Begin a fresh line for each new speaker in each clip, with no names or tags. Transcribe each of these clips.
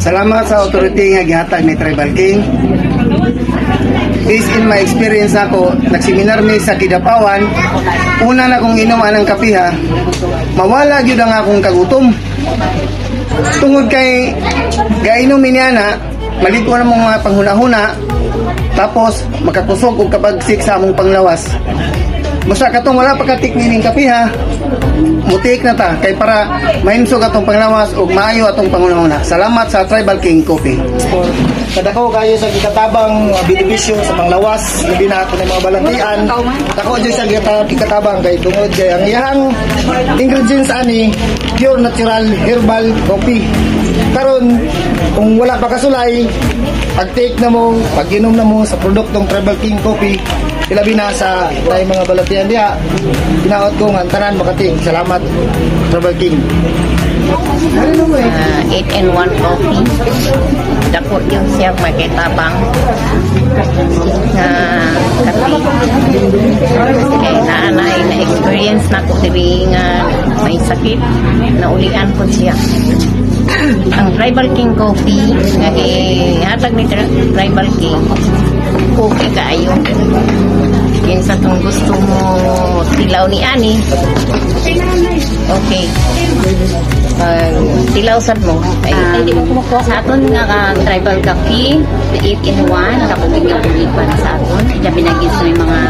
Salamat sa authority nga gihatag ni Tribal King. Based in my experience ako, nagseminar mi sa Kidapawan, una na kong inom anang kapiha, mawala gyud ang akong kagutom. Tungod kay gainumin niya na, maliko na mga panghuna-huna, tapos makakusog og kapagsik sa among panglawas. Basta katong wala pa katiknining kapiha, mutik na ta kay para mahinsog atong panglawas ug maayo atong panghuna-huna. Salamat sa Tribal King Coffee.
Kadako kayo sa gikatabang benepisyo sa panglawas, labi na ako ng mga balantian. Dako dyan sa gikatabang kay tungod kay ang iyang ingredients ani pure natural herbal coffee. Karon kung wala pa kasulay, pag-take na mo, pag-inom na mo sa produktong Tribal King Coffee, ilabi na sa tayo mga balatian diha. Pinaot ko nga tanan makatik. Salamat Tribal King.
8-in-1 coffee. Dako yung siya makitabang na kape. Kaya naanay na experience na ko diri nga may sakit na ulian ko siya. Ang Tribal King Coffee nga hatag ni Tribal King okay kaayo. Yan sa itong gusto mo tilaw ni Ani, okay. Tilaw sad mo sa aton nga Tribal Coffee 8-in-1 nakapagigilipan sa aton ita binagin sa may mga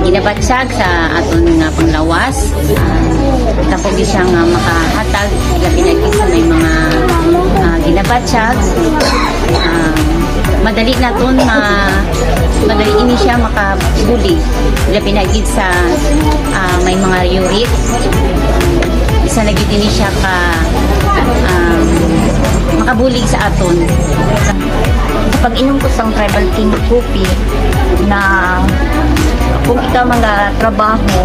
ginabatsag sa aton nga panglawas, tapos siya nga makahatag ita binagin sa may mga ginabatsag, madali na ton madali ini siya makabuli ila pinagid sa may mga uric isa na gid ini siya ka makabulig sa aton. Pag inom ko sa Tribal King Coffee na kung ikaw mga trabaho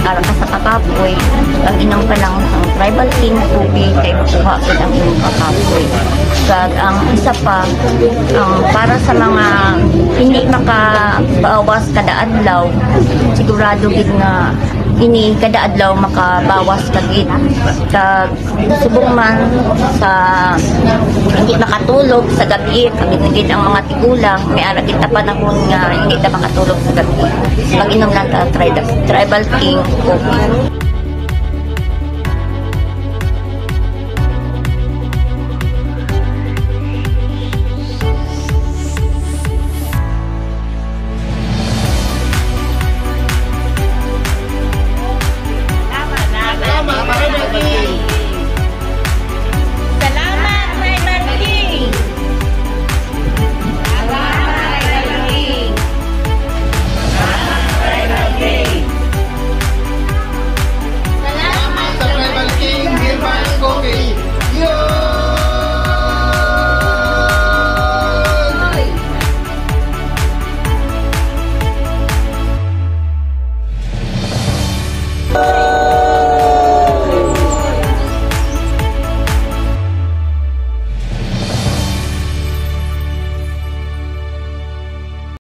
para ka sa kakapoy, ang inom ka lang ang Tribal King Coffee kay makuha ko ang inyong kakapoy. Kag ang isa pa, para sa mga hindi makabawas kada adlaw, sigurado gid nga ini kada adlaw makabawas kagid. Kag subong man sa hindi makatulog sa gabi, pagigid ang mga tigulang, may ara kita panahon nga hindi ta makatulog sa gabi. Mag-inom lang ta Tribal King Coffee.